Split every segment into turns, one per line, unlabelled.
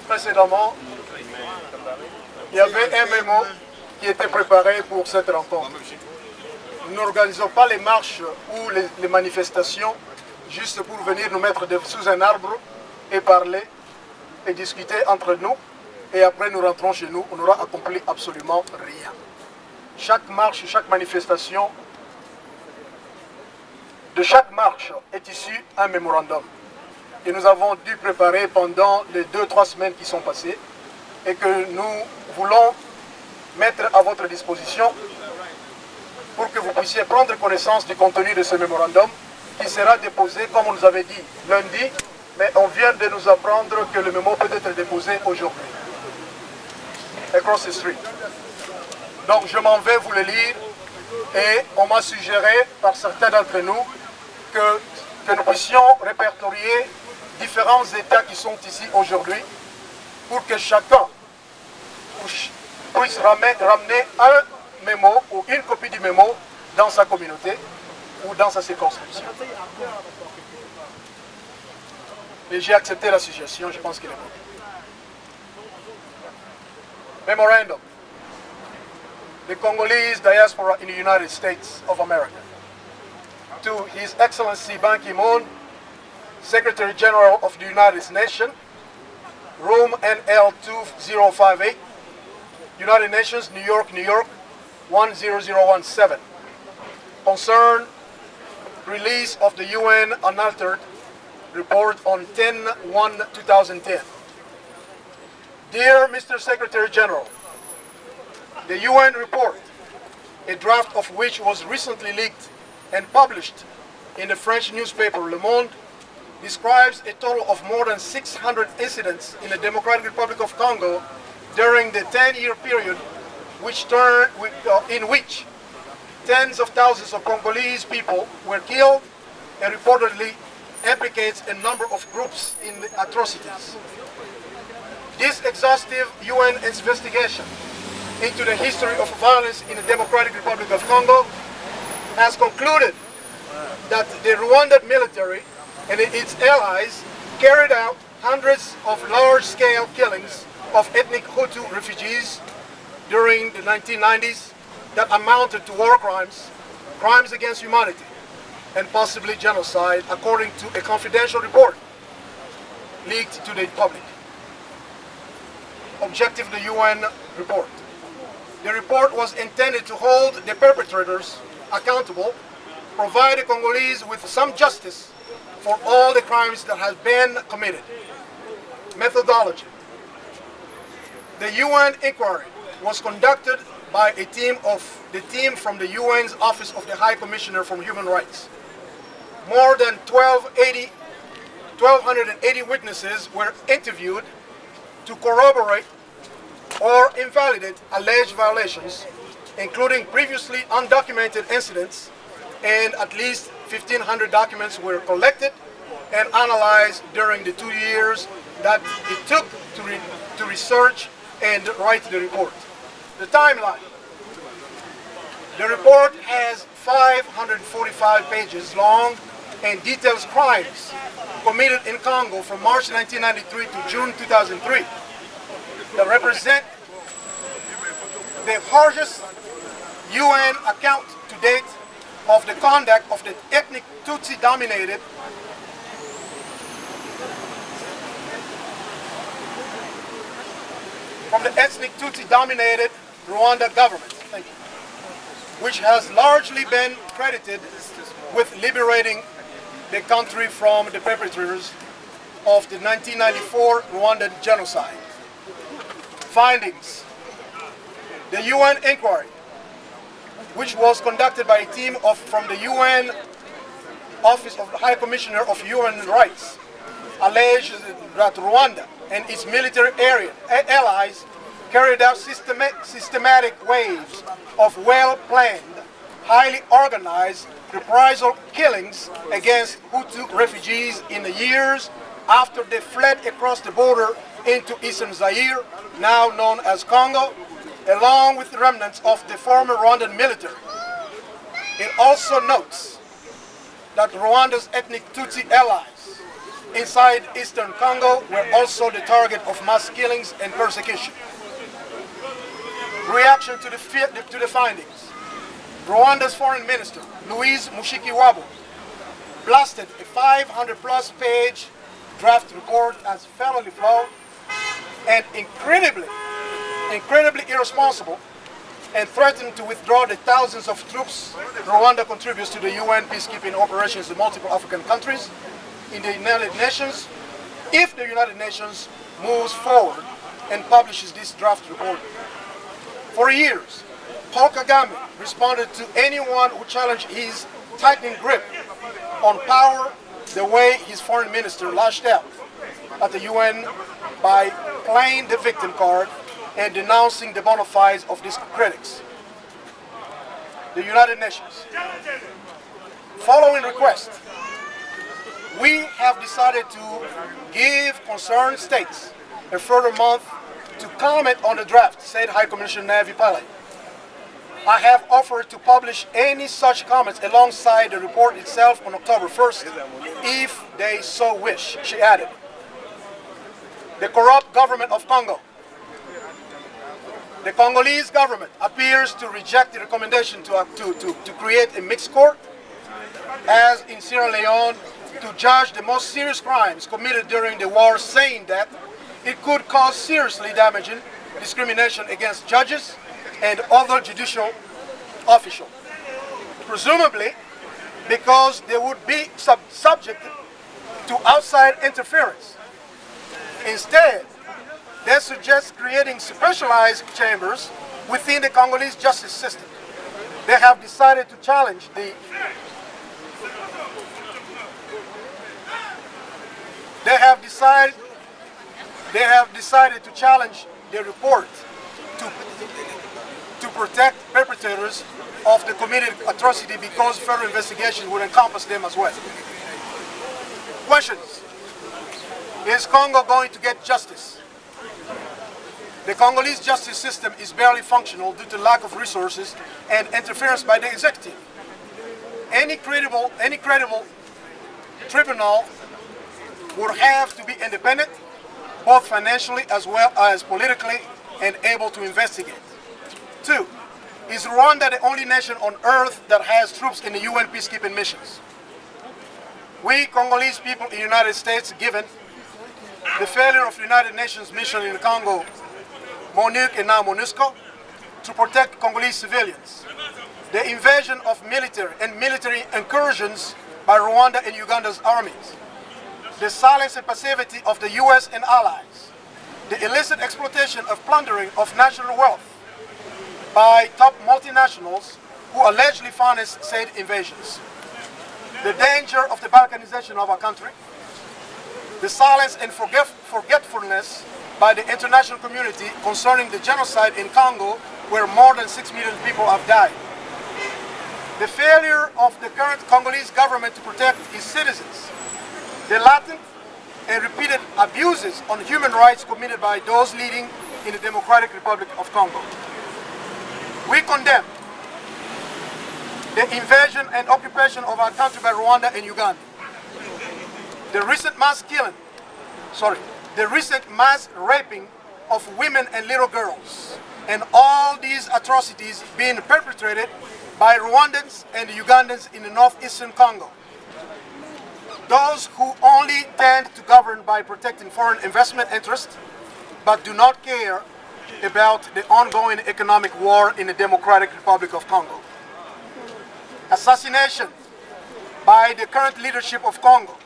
Précédemment, il y avait un mémo qui était préparé pour cette rencontre. Nous n'organisons pas les marches ou les manifestations juste pour venir nous mettre sous un arbre et parler et discuter entre nous. Et après nous rentrons chez nous, on n'aura accompli absolument rien. Chaque marche, chaque manifestation, de chaque marche est issu un mémorandum. Et nous avons dû préparer pendant les 2-3 semaines qui sont passées et que nous voulons mettre à votre disposition pour que vous puissiez prendre connaissance du contenu de ce mémorandum qui sera déposé, comme on nous avait dit, lundi, mais on vient de nous apprendre que le mémo peut être déposé aujourd'hui. Across the street. Donc je m'en vais vous le lire et on m'a suggéré par certains d'entre nous que nous puissions répertorier différents États qui sont ici aujourd'hui pour que chacun puisse ramener un mémo ou une copie du mémo dans sa communauté ou dans sa circonscription. Et j'ai accepté la suggestion, je pense qu'il est bon. Memorandum. The Congolese diaspora in the United States of America. To His Excellency Ban Ki-moon, Secretary General of the United Nations, room NL 2058, United Nations, New York, New York, 10017. Concern release of the UN unaltered report on 10/1/2010. Dear Mr. Secretary General, the UN report, a draft of which was recently leaked and published in the French newspaper Le Monde, describes a total of more than 600 incidents in the Democratic Republic of Congo during the 10-year period in which tens of thousands of Congolese people were killed and reportedly implicates a number of groups in the atrocities. This exhaustive UN investigation into the history of violence in the Democratic Republic of Congo has concluded that the Rwandan military and its allies carried out hundreds of large-scale killings of ethnic Hutu refugees during the 1990s that amounted to war crimes, crimes against humanity, and possibly genocide, according to a confidential report leaked to the public. Objective of the UN report. The report was intended to hold the perpetrators accountable, provide the Congolese with some justice for all the crimes that have been committed. Methodology. The UN inquiry was conducted by the team from the UN's Office of the High Commissioner for Human Rights. More than 1,280 witnesses were interviewed to corroborate or invalidate alleged violations, including previously undocumented incidents, and at least 1,500 documents were collected and analyzed during the 2 years that it took to research and write the report. The timeline. The report has 545 pages long and details crimes committed in Congo from March 1993 to June 2003 that represent the harshest UN account to date of the conduct of the ethnic Tutsi-dominated Rwanda government, thank you, which has largely been credited with liberating the country from the perpetrators of the 1994 Rwandan genocide. Findings. The UN inquiry, which was conducted by a team from the UN Office of the High Commissioner of Human Rights, alleged that Rwanda and its military allies carried out systematic waves of well-planned, highly organized reprisal killings against Hutu refugees in the years after they fled across the border into eastern Zaire, now known as Congo, along with remnants of the former Rwandan military. It also notes that Rwanda's ethnic Tutsi allies inside eastern Congo were also the target of mass killings and persecution. Reaction to the findings. Rwanda's foreign minister, Louise Mushikiwabo, blasted a 500-plus page draft report as felony flawed and incredibly irresponsible, and threatened to withdraw the thousands of troops Rwanda contributes to the UN peacekeeping operations in multiple African countries in the United Nations if the United Nations moves forward and publishes this draft report. For years, Paul Kagame responded to anyone who challenged his tightening grip on power the way his foreign minister lashed out at the UN by playing the victim card and denouncing the bona fides of these critics. The United Nations. Following request, we have decided to give concerned states a further month to comment on the draft, said High Commissioner Navi Pillay. I have offered to publish any such comments alongside the report itself on October 1st, if they so wish, she added. The corrupt government of Congo. The Congolese government appears to reject the recommendation to create a mixed court, as in Sierra Leone, to judge the most serious crimes committed during the war, saying that it could cause seriously damaging discrimination against judges and other judicial officials, presumably because they would be subject to outside interference. Instead, they suggest creating specialized chambers within the Congolese justice system. They have decided to challenge the report to protect perpetrators of the committed atrocity because further investigation would encompass them as well. Questions. Is Congo going to get justice? The Congolese justice system is barely functional due to lack of resources and interference by the executive. Any credible tribunal would have to be independent, both financially as well as politically, and able to investigate. 2. Is Rwanda the only nation on earth that has troops in the UN peacekeeping missions? We Congolese people in the United States, given the failure of the United Nations mission in Congo, MONUC and now MONUSCO, to protect Congolese civilians, the invasion of military incursions by Rwanda and Uganda's armies, the silence and passivity of the US and allies, the illicit exploitation of plundering of national wealth by top multinationals who allegedly financed said invasions, the danger of the Balkanization of our country, the silence and forgetfulness by the international community concerning the genocide in Congo, where more than 6 million people have died, the failure of the current Congolese government to protect its citizens, the latent and repeated abuses on human rights committed by those leading in the Democratic Republic of Congo. We condemn the invasion and occupation of our country by Rwanda and Uganda. The recent mass raping of women and little girls, and all these atrocities being perpetrated by Rwandans and Ugandans in the northeastern Congo. Those who only tend to govern by protecting foreign investment interests, but do not care about the ongoing economic war in the Democratic Republic of Congo. Assassination by the current leadership of Congo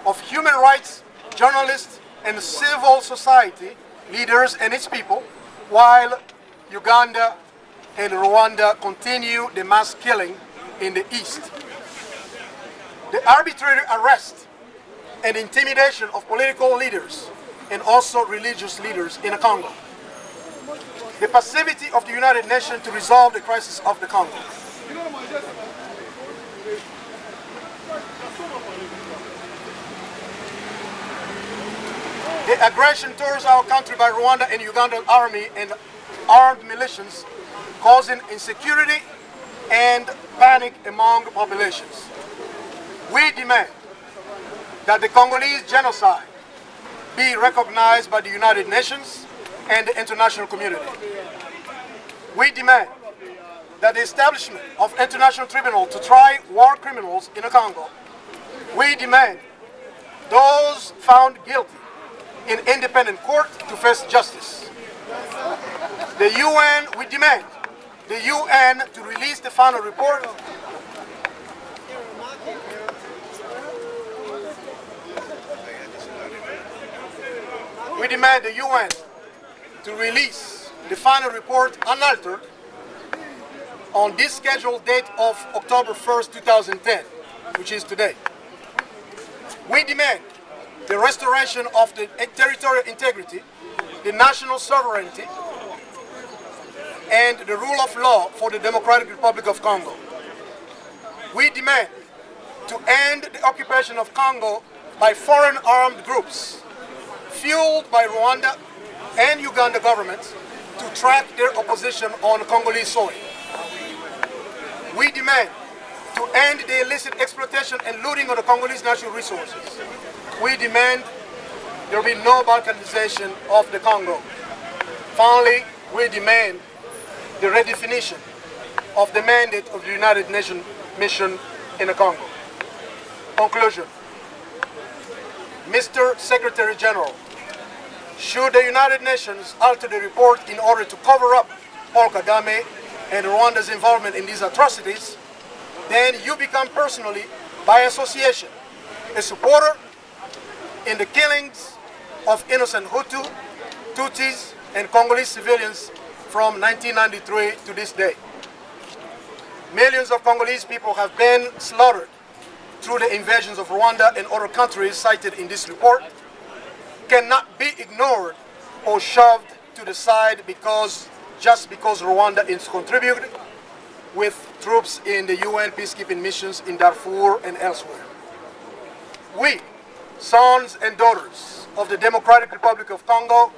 of human rights, journalists, and civil society leaders and its people, while Uganda and Rwanda continue the mass killing in the east. The arbitrary arrest and intimidation of political leaders and also religious leaders in the Congo. The passivity of the United Nations to resolve the crisis of the Congo. The aggression towards our country by Rwanda and Ugandan army and armed militias, causing insecurity and panic among populations. We demand that the Congolese genocide be recognized by the United Nations and the international community. We demand that the establishment of international tribunal to try war criminals in the Congo. We demand those found guilty in independent court to face justice. The UN, we demand the UN to release the final report We demand the UN to release the final report unaltered on this scheduled date of October 1st, 2010, which is today. We demand the restoration of the territorial integrity, the national sovereignty, and the rule of law for the Democratic Republic of Congo. We demand to end the occupation of Congo by foreign armed groups, fueled by Rwanda and Uganda governments to track their opposition on Congolese soil. We demand to end the illicit exploitation and looting of the Congolese natural resources. We demand there be no balkanization of the Congo. Finally, we demand the redefinition of the mandate of the United Nations mission in the Congo. Conclusion. Mr. Secretary General, should the United Nations alter the report in order to cover up Paul Kagame and Rwanda's involvement in these atrocities, then you become personally, by association, a supporter in the killings of innocent Hutu, Tutsis, and Congolese civilians from 1993 to this day. Millions of Congolese people have been slaughtered through the invasions of Rwanda and other countries cited in this report, cannot be ignored or shoved to the side just because Rwanda is contributing with troops in the UN peacekeeping missions in Darfur and elsewhere. We, sons and daughters of the Democratic Republic of Congo,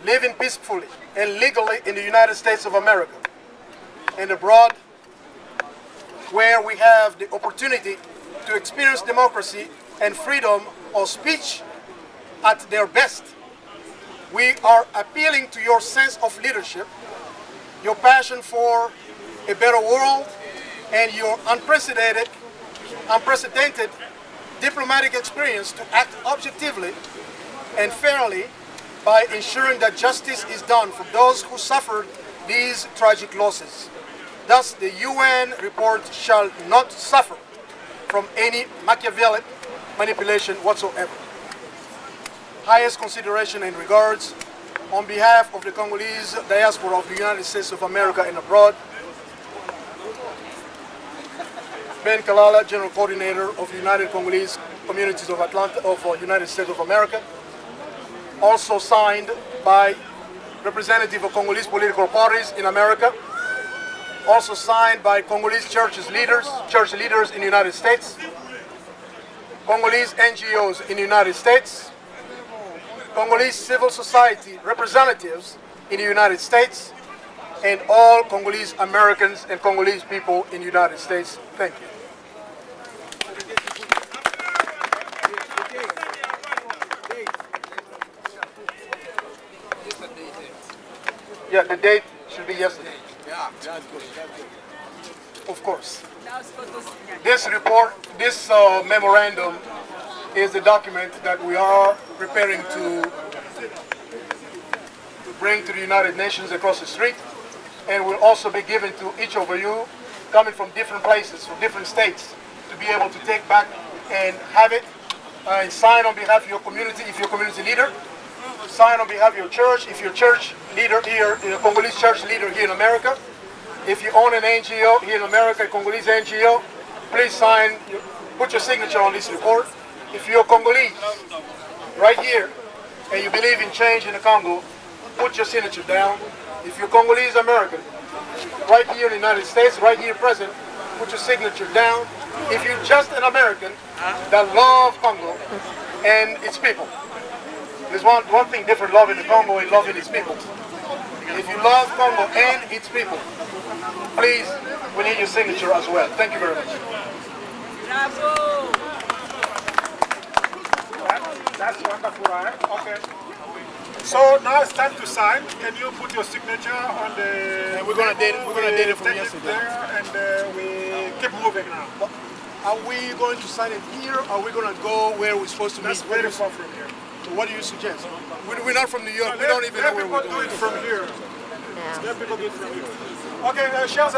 living peacefully and legally in the United States of America and abroad, where we have the opportunity to experience democracy and freedom of speech at their best. We are appealing to your sense of leadership, your passion for a better world, and your unprecedented diplomatic experience to act objectively and fairly by ensuring that justice is done for those who suffered these tragic losses. Thus, the UN report shall not suffer from any Machiavellic manipulation whatsoever. Highest consideration and regards on behalf of the Congolese diaspora of the United States of America and abroad. Ben Kalala, General Coordinator of United Congolese Communities of Atlanta of United States of America. Also signed by representatives of Congolese political parties in America. Also signed by Congolese church leaders in the United States. Congolese NGOs in the United States. Congolese civil society representatives in the United States, and all Congolese Americans and Congolese people in the United States. Thank you. Yeah, the date should be yesterday.
Yeah, that's good. That's good.
Of course. This report, this memorandum is the document that we are preparing to bring to the United Nations across the street, and will also be given to each of you coming from different places, from different states, to be able to take back and have it and sign on behalf of your community if you're a community leader, sign on behalf of your church if you're a church leader here, a Congolese church leader here in America. If you own an NGO here in America, a Congolese NGO, please sign, put your signature on this report. If you're Congolese, right here, and you believe in change in the Congo, put your signature down. If you're Congolese American, right here in the United States, right here present, put your signature down. If you're just an American that loves Congo and its people, there's one thing different, loving the Congo and loving its people. If you love Congo and its people, please, we need your signature as well. Thank you very much.
Bravo!
That's wonderful, right? Okay. So now it's time to sign. Can you put your signature on the?
And we're gonna date it. We're gonna date it from yesterday.
And we keep moving now.
But are we going to sign it here? Or are we gonna go where we're supposed to
That's
meet?
very far from here.
So what do you suggest? We're not from New York. We don't even know where we're
Let people do
going.
it from here.
Yeah.
Let people do it from here. Okay, Chels.